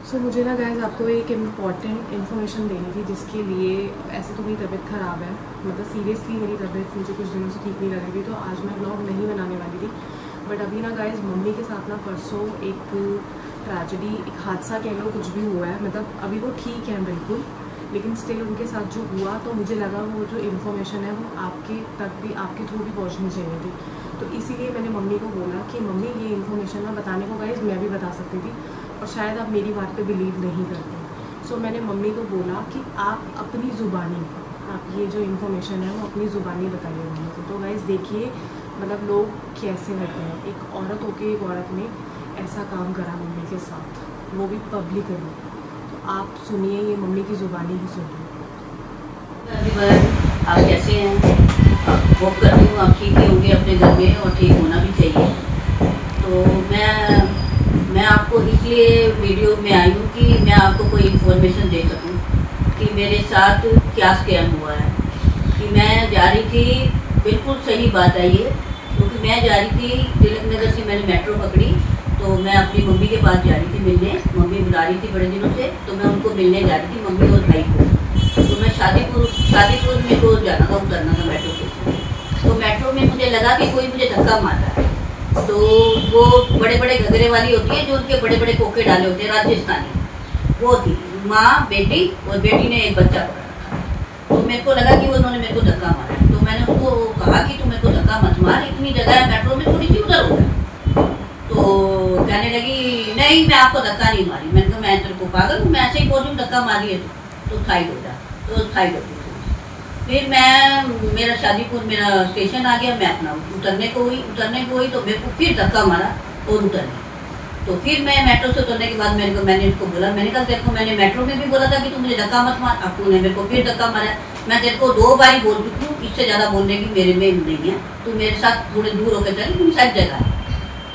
सो मुझे ना गाइस आपको एक इम्पॉर्टेंट इन्फॉर्मेशन देनी थी, जिसके लिए ऐसे तो मेरी तबीयत ख़राब है, मतलब सीरियसली मेरी तबीयत मुझे कुछ दिनों से ठीक नहीं लग रही थी, तो आज मैं व्लॉग नहीं बनाने वाली थी। बट अभी ना गाइस मम्मी के साथ ना परसों एक ट्रेजेडी, एक हादसा कह लो, कुछ भी हुआ है। मतलब अभी वो ठीक है बिल्कुल, लेकिन स्टिल उनके साथ जो हुआ, तो मुझे लगा वो जो इन्फॉर्मेशन है वो आपके तक भी, आपके थ्रू भी पहुँचनी चाहिए थी। तो इसीलिए मैंने मम्मी को बोला कि मम्मी ये इन्फॉर्मेशन ना बताने को गाइस मैं भी बता सकती थी, और शायद आप मेरी बात पे बिलीव नहीं करते। सो मैंने मम्मी को बोला कि आप अपनी ज़ुबानी, आप ये जो इन्फॉर्मेशन है वो अपनी ज़ुबानी बताइए मम्मी को। तो गाइस देखिए मतलब लोग कैसे होते हैं, एक औरत होके एक औरत ने ऐसा काम करा मम्मी के साथ, वो भी पब्लिकली। तो आप सुनिए, ये मम्मी की ज़ुबानी ही सुनिए। आप कैसे हैं? होप करती हूँ आप ठीक ही होंगे अपने घर में, और ठीक होना भी चाहिए। तो मैं आपको इसलिए वीडियो में आई हूँ कि मैं आपको कोई इन्फॉर्मेशन दे सकूँ कि मेरे साथ क्या स्कैम हुआ है। कि मैं जा रही थी, बिल्कुल सही बात है ये, क्योंकि मैं जा रही थी तिलक नगर से, मैंने मेट्रो पकड़ी, तो मैं अपनी मम्मी के पास जा रही थी मिलने। मम्मी बुला रही थी बड़े दिनों से, तो मैं उनको मिलने जा रही थी, मम्मी और भाई को। तो मैं शादीपुर में को जाना था, उतरना था मेट्रो स्टेशन। तो मेट्रो में मुझे लगा कि कोई मुझे धक्का मार रहा है। तो वो बड़े बड़े घगरे वाली होती है, जो उनके बड़े बड़े कोके डाले होते हैं, राजस्थानी, वो थी माँ, बेटी, और बेटी ने एक बच्चा पकड़ा था। तो मेरे को लगा कि उन्होंने मेरे को धक्का मारा। तो मैंने उसको कहा कि तू मेरे को धक्का मत मार, इतनी जगह है मेट्रो में, थोड़ी सी उधर हो गया। तो कहने लगी नहीं मैं आपको धक्का नहीं मारी। मैंने कहा मैं तेरे को पागल हूँ, मैं ऐसे ही बोल रही हूँ धक्का मारी है तो साइड हो जा। तो साइड हो गई। फिर मेरा शादीपुर मेरा स्टेशन आ गया, मैं अपना उतरने को हुई तो मेरे को फिर धक्का मारा और उतरने। तो फिर मैं मेट्रो से उतरने के बाद मैंने उसको बोला, मैंने कहा तेरे को मैंने मेट्रो में भी बोला था कि तू मुझे धक्का मत मार, अब तूने मेरे को फिर धक्का मारा। मैं तेरे को 2 बार बोल चुकी हूँ, इससे ज़्यादा बोलने की मेरे में नहीं है, तू मेरे साथ थोड़े दूर होकर चल, तुम सारी जगह है।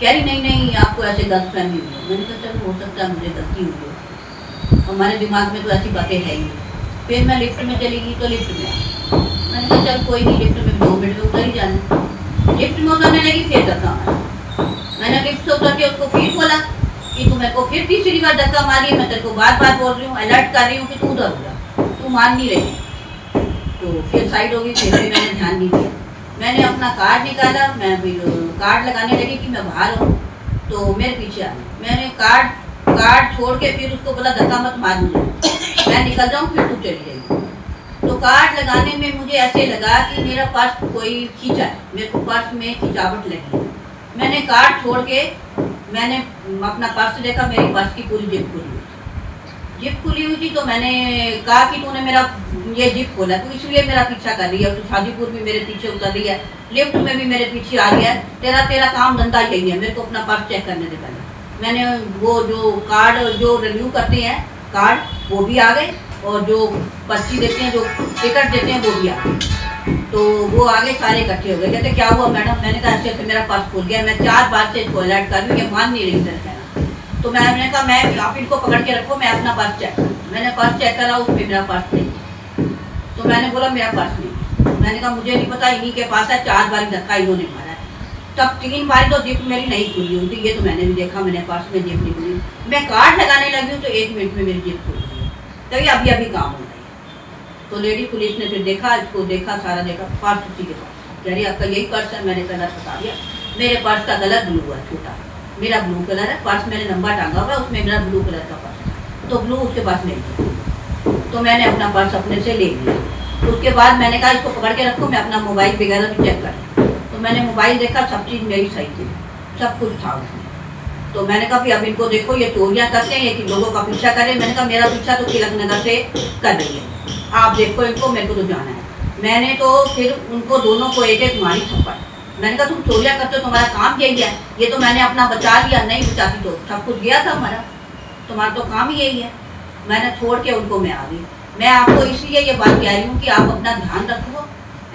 कह रही नहीं आपको ऐसे गलतफहमी हुई है। मैंने कहा चलो हो सकता है मुझे गलती हुई है, हमारे दिमाग में तो ऐसी बातें है ही। फिर मैं लिफ्ट में चली गई, तो लिफ्ट में मैंने कहा चल कोई नहीं, लिफ्ट में 2 मिनट में उतर ही जाना। लिफ्ट में उतरने लगी, फिर धक्का मारा। मैंने लिफ्ट से उतर के उसको फिर बोला कि तू मेरे को फिर तीसरी बार धक्का मारी, मैं तेरे को बार बार बोल रही हूँ, अलर्ट कर रही हूँ कि तू उधर हो जा, तू मान नहीं रही। तो फिर साइड हो गई। फिर भी मैंने ध्यान नहीं दिया। मैंने अपना कार्ड निकाला, मैं फिर कार्ड लगाने लगी कि मैं बाहर हूँ, तो मेरे पीछे आ गई। मैंने कार्ड छोड़ के फिर उसको बोला धक्का मत मार मुझे, मैं निकल जाऊँ, फिर तू चली जाएगी। तो कार्ड लगाने में मुझे ऐसे लगा कि मेरा पर्स कोई खींचा है, मेरे को पर्स में खिंचावट लगी। मैंने कार्ड छोड़ के मैंने अपना पर्स देखा, मेरी पर्स की पूरी जिप खुली हुई थी। तो मैंने कहा कि तूने मेरा ये जिप खोला, तो इसलिए मेरा पीछा कर रही है, तो शादीपुर भी मेरे पीछे उतर रही है, लिफ्ट में भी मेरे पीछे आ गया। तेरा काम धंधा यही है, मेरे को अपना पर्स चेक करने दे पहले। मैंने वो जो कार्ड जो रिन्यू करते हैं कार्ड, वो भी आ गए, और जो पर्ची देते हैं, जो टिकट देते हैं, वो भी आ गए। तो वो आगे सारे इकट्ठे हो गए। कहते क्या हुआ मैडम? मैंने कहा ऐसे मेरा पर्स खुल गया। मैं 4 बार से इसको अलर्ट कर रही हूँ, ये मान नहीं रही सर कहना। तो मैंने कहा मैं आप इनको पकड़ के रखो, मैं अपना पर्स चेक करूँ। मैंने पर्स चेक करा, उस पर मेरा पर्स नहीं। तो मैंने बोला मेरा पर्स नहीं। मैंने कहा मुझे नहीं पता, इन्हीं के पास है, 4 बार धक्का इन्होंने मारा है। तब 3 बार तो जिप मेरी नहीं खुली हुई थी, ये तो मैंने भी देखा, मैंने पर्स में जिप नहीं खुली। मैं कार्ड लगाने लगी हूँ तो 1 मिनट में मेरी जिप खुल गई। तभी अभी काम हो रहा है। तो लेडी पुलिस ने फिर देखा, इसको देखा, सारा देखा, पर्स उसी के पास। कह रही आपका यही पर्स है? मैंने कलर बता दिया। मेरे पर्स का कलर ब्लू है, छोटा, मेरा ब्लू कलर है पर्स, मैंने नंबर टांगा हुआ है, उसमें मेरा ब्लू कलर का पर्स है, तो ब्लू उसके पास नहीं था। तो मैंने अपना पर्स अपने से ले लिया। उसके बाद मैंने कहा इसको पकड़ के रखो, मैं अपना मोबाइल वगैरह भी चेक कर। तो मैंने मोबाइल देखा, सब चीज़ मेरी सही थी, सब कुछ था उसमें। तो मैंने कहा अब इनको देखो, ये चोरियां करते हैं, ये कि लोगों का पीछा करें। मैंने कहा मेरा पीछा तो तिलक नगर से कर रही है, आप देखो इनको, मेरे को तो जाना है। मैंने तो फिर उनको दोनों को एक मारी थप्पड़। मैंने कहा तुम चोरियां करते हो, तुम्हारा काम यही है। ये तो मैंने अपना बचा लिया, नहीं बचाती तो सब कुछ गया था हमारा, तुम्हारा तो काम ही यही है। मैंने छोड़ के उनको मैं आ गई। मैं आपको इसलिए ये बात कह रही हूँ कि आप अपना ध्यान रखो,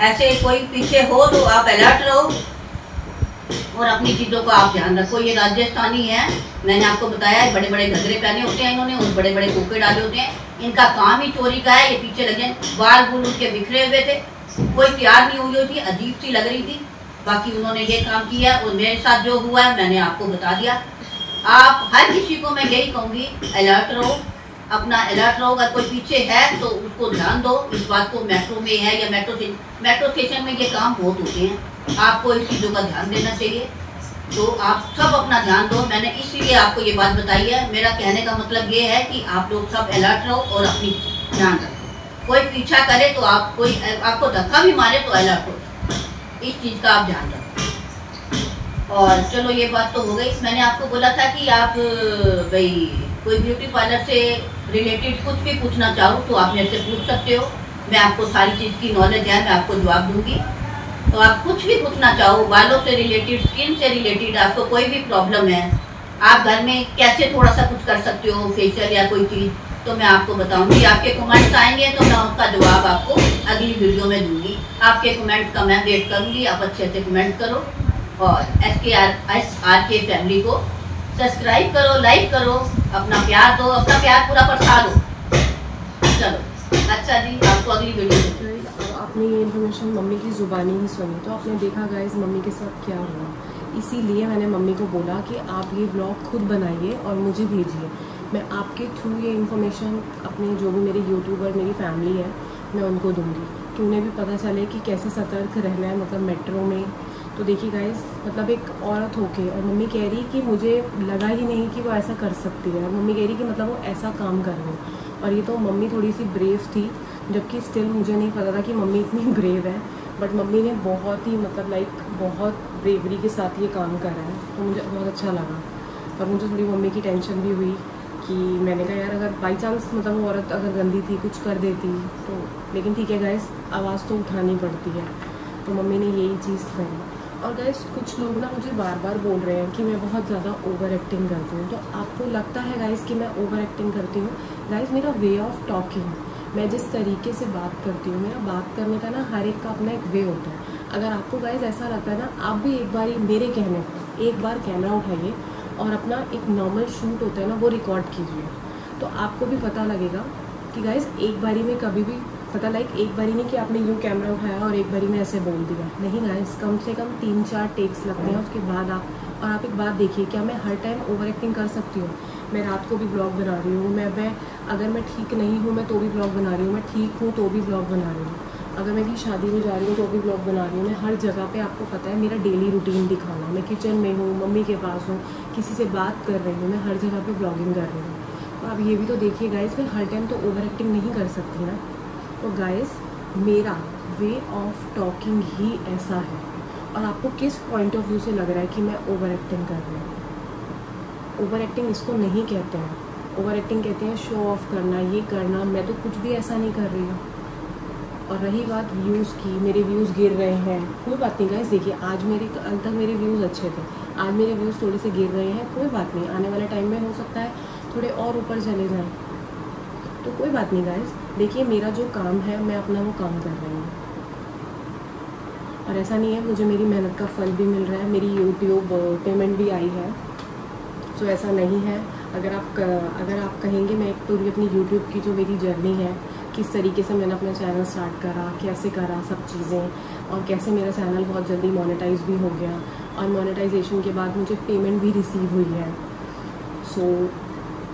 ऐसे कोई पीछे हो तो आप अलर्ट रहो, और अपनी चीज़ों का आप ध्यान रखो। ये राजस्थानी है, मैंने आपको बताया है, बड़े बड़े घगरे पहने होते हैं इन्होंने, और बड़े बड़े कोके डाले होते हैं। इनका काम ही चोरी का है। ये पीछे लगे, बाल बूल उनके बिखरे हुए थे, कोई तैयार नहीं हुई थी, अजीब सी लग रही थी। बाकी उन्होंने ये काम किया, और मेरे साथ जो हुआ है मैंने आपको बता दिया। आप हर किसी को मैं यही कहूँगी, अलर्ट रहो, अपना अलर्ट रहो। अगर कोई पीछे है तो उसको ध्यान दो इस बात को। मेट्रो में है या मेट्रो स्टेशन में ये काम बहुत होते हैं, आपको इस चीज़ों का ध्यान देना चाहिए। तो आप सब अपना ध्यान दो। मैंने इसलिए आपको ये बात बताई है। मेरा कहने का मतलब ये है कि आप लोग सब अलर्ट रहो और अपनी ध्यान रखो। कोई पीछा करे तो आप, कोई आपको धक्का भी मारे तो अलर्ट हो, इस चीज़ का आप ध्यान रखो। और चलो ये बात तो हो गई। मैंने आपको बोला था कि आप भाई कोई ब्यूटी पार्लर से रिलेटेड कुछ भी पूछना चाहो तो आप मेरे से पूछ सकते हो। मैं आपको सारी चीज़ की नॉलेज है, मैं आपको जवाब दूंगी। तो आप कुछ भी पूछना चाहो, बालों से रिलेटेड, स्किन से रिलेटेड, आपको कोई भी प्रॉब्लम है, आप घर में कैसे थोड़ा सा कुछ कर सकते हो, फेशियल या कोई चीज़, तो मैं आपको बताऊंगी। आपके कमेंट्स आएंगे तो मैं उसका जवाब आपको अगली वीडियो में दूंगी। आपके कमेंट्स का मैं वेट करूंगी। आप अच्छे से कमेंट करो और SKR फैमिली को सब्सक्राइब करो, लाइक करो, अपना प्यार दो, अपना प्यार पूरा बरसा दो। चलो अच्छा जी, आपको अगली वीडियो। आपने ये इन्फॉर्मेशन मम्मी की ज़ुबानी ही सुनी तो आपने देखा गाइस मम्मी के साथ क्या हुआ। इसीलिए मैंने मम्मी को बोला कि आप ये व्लॉग खुद बनाइए और मुझे भेजिए। मैं आपके थ्रू ये इन्फॉर्मेशन अपने जो भी मेरे यूट्यूबर, मेरी फैमिली है, मैं उनको दूंगी कि उन्हें भी पता चले कि कैसे सतर्क रहना है, मतलब मेट्रो में। तो देखिए गाइस, मतलब एक औरत होके और मम्मी कह रही कि मुझे लगा ही नहीं कि वो ऐसा कर सकती है, और मम्मी कह रही कि मतलब वो ऐसा काम कर रही है। और ये तो मम्मी थोड़ी सी ब्रेव थी, जबकि स्टिल मुझे नहीं पता था कि मम्मी इतनी ब्रेव है। बट मम्मी ने बहुत ही मतलब बहुत ब्रेवरी के साथ ये काम करा है, तो मुझे बहुत अच्छा लगा। पर मुझे थोड़ी मम्मी की टेंशन भी हुई कि मैंने कहा यार अगर बाई चांस मतलब वो औरत अगर गंदी थी, कुछ कर देती तो, लेकिन ठीक है गाइस, आवाज़ तो उठानी पड़ती है। तो मम्मी ने यही चीज़ करी। और गाइस कुछ लोग ना मुझे बार बार बोल रहे हैं कि मैं बहुत ज़्यादा ओवर एक्टिंग करती हूँ। तो आपको लगता है गाइस कि मैं ओवर एक्टिंग करती हूँ? गाइस मेरा वे ऑफ टॉकिंग, मैं जिस तरीके से बात करती हूँ, मेरा बात करने का ना हर एक का अपना एक वे होता है। अगर आपको गाइस ऐसा लगता है ना, आप भी एक बार मेरे कहने पर एक बार कैमरा उठाइए और अपना एक नॉर्मल शूट होता है ना, वो रिकॉर्ड कीजिए, तो आपको भी पता लगेगा कि गाइस एक बारी में कभी भी पता एक बारी नहीं कि आपने यूँ कैमरा उठाया और एक बारी में ऐसे बोल दिया। नहीं गाइस, कम से कम 3-4 टेक्स लगते हैं, उसके बाद आप। और आप एक बात देखिए, क्या मैं हर टाइम ओवर एक्टिंग कर सकती हूँ? मैं रात को भी ब्लॉग बना रही हूँ, मैं अगर मैं ठीक नहीं हूँ मैं तो भी ब्लॉग बना रही हूँ, मैं ठीक हूँ तो भी ब्लॉग बना रही हूँ, अगर मैं कहीं शादी में जा रही हूँ तो भी ब्लॉग बना रही हूँ। मैं हर जगह पे, आपको पता है मेरा डेली रूटीन दिखाना, मैं किचन में हूँ, मम्मी के पास हूँ, किसी से बात कर रही हूँ, मैं हर जगह पे ब्लॉगिंग कर रही हूँ। तो आप ये भी तो देखिए गाइस, मैं हर टाइम तो ओवर एक्टिंग नहीं कर सकती ना। तो गाइस मेरा वे ऑफ टॉकिंग ही ऐसा है। और आपको किस पॉइंट ऑफ व्यू से लग रहा है कि मैं ओवर एक्टिंग कर रही हूँ? ओवर एक्टिंग इसको नहीं कहते हैं। ओवर एक्टिंग कहते हैं शो ऑफ करना, ये करना। मैं तो कुछ भी ऐसा नहीं कर रही हूँ। और रही बात व्यूज़ की, मेरे व्यूज़ गिर रहे हैं, कोई बात नहीं गाइस। देखिए आज कल तक मेरे व्यूज़ अच्छे थे, आज मेरे व्यूज़ थोड़े से गिर रहे हैं, कोई बात नहीं। आने वाले टाइम में हो सकता है थोड़े और ऊपर चले जाएँ, तो कोई बात नहीं गाइस। देखिए मेरा जो काम है, मैं अपना वो काम कर रही हूँ। और ऐसा नहीं है, मुझे मेरी मेहनत का फल भी मिल रहा है, मेरी यूट्यूब पेमेंट भी आई है। सो ऐसा नहीं है। अगर आप कहेंगे, मैं एक पूरी अपनी यूट्यूब की जो मेरी जर्नी है, किस तरीके से मैंने अपना चैनल स्टार्ट करा, कैसे करा सब चीज़ें, और कैसे मेरा चैनल बहुत जल्दी मोनेटाइज भी हो गया, और मोनेटाइजेशन के बाद मुझे पेमेंट भी रिसीव हुई है। सो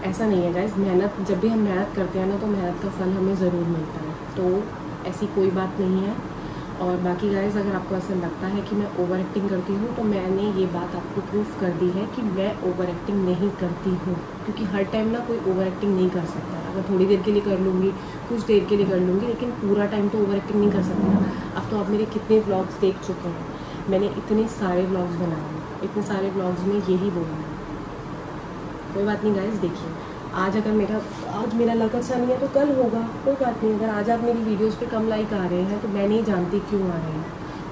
ऐसा नहीं है गाइस, मेहनत, जब भी हम मेहनत करते हैं ना, तो मेहनत का फल हमें ज़रूर मिलता है। तो ऐसी कोई बात नहीं है। और बाकी गाइस, अगर आपको ऐसा लगता है कि मैं ओवर एक्टिंग करती हूँ, तो मैंने ये बात आपको प्रूफ कर दी है कि मैं ओवर एक्टिंग नहीं करती हूँ। क्योंकि हर टाइम ना कोई ओवर एक्टिंग नहीं कर सकता। अगर थोड़ी देर के लिए कर लूँगी, कुछ देर के लिए कर लूँगी, लेकिन पूरा टाइम तो ओवर एक्टिंग नहीं कर सकती ना। अब तो आप मेरे कितने व्लॉग्स देख चुके हैं, मैंने इतने सारे व्लॉग्स बनाए हैं, इतने सारे व्लॉग्स में यही बोला है। कोई बात नहीं गाइस, देखिए आज मेरा लक अच्छा नहीं है तो कल होगा, कोई बात नहीं। अगर आज आप मेरी वीडियोस पे कम लाइक आ रहे हैं तो मैं नहीं जानती क्यों आ रहे हैं।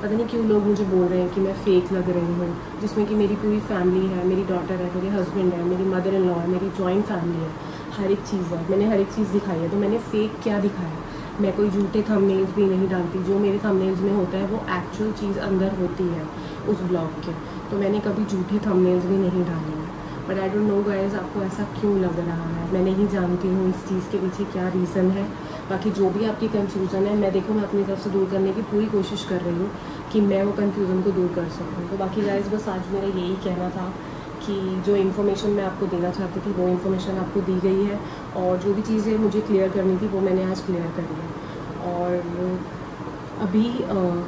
पता नहीं क्यों लोग मुझे बोल रहे हैं कि मैं फेक लग रही हूँ, जिसमें कि मेरी पूरी फैमिली है, मेरी डॉटर है, मेरे हस्बैंड है, मेरी मदर इन लॉ है, मेरी जॉइंट फैमिली है, हर एक चीज़ है, मैंने हर एक चीज़ दिखाई है। तो मैंने फेक क्या दिखाया? मैं कोई झूठे थंबनेल्स भी नहीं डालती। जो मेरे थंबनेल्स में होता है वो एक्चुअल चीज़ अंदर होती है उस ब्लॉग के। तो मैंने कभी झूठे थंबनेल्स भी नहीं डाले हैं। But I don't know guys, आपको ऐसा क्यों लग रहा है? मैं नहीं जानती हूँ इस चीज़ के पीछे क्या रीज़न है। बाकी जो भी आपकी कन्फ्यूज़न है, मैं अपनी तरफ से दूर करने की पूरी कोशिश कर रही हूँ कि मैं वो कन्फ्यूज़न को दूर कर सकूँ। तो बाकी गाइज बस आज मेरा यही कहना था कि जो इन्फॉर्मेशन मैं आपको देना चाहती थी वो इन्फॉर्मेशन आपको दी गई है, और जो भी चीज़ें मुझे क्लियर करनी थी वो मैंने आज क्लियर करी है। और अभी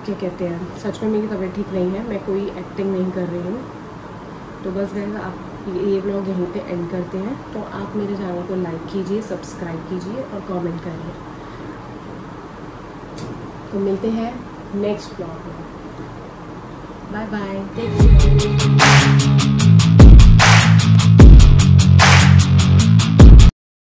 क्या कहते हैं, सच में मेरी तबीयत ठीक नहीं है, मैं कोई एक्टिंग नहीं कर रही हूँ। तो बस गाइस आप ये व्लॉग यहीं पे एंड करते हैं। तो आप मेरे चैनल को लाइक कीजिए, सब्सक्राइब कीजिए और कमेंट करिए। तो मिलते हैं नेक्स्ट व्लॉग में। Bye bye, take care.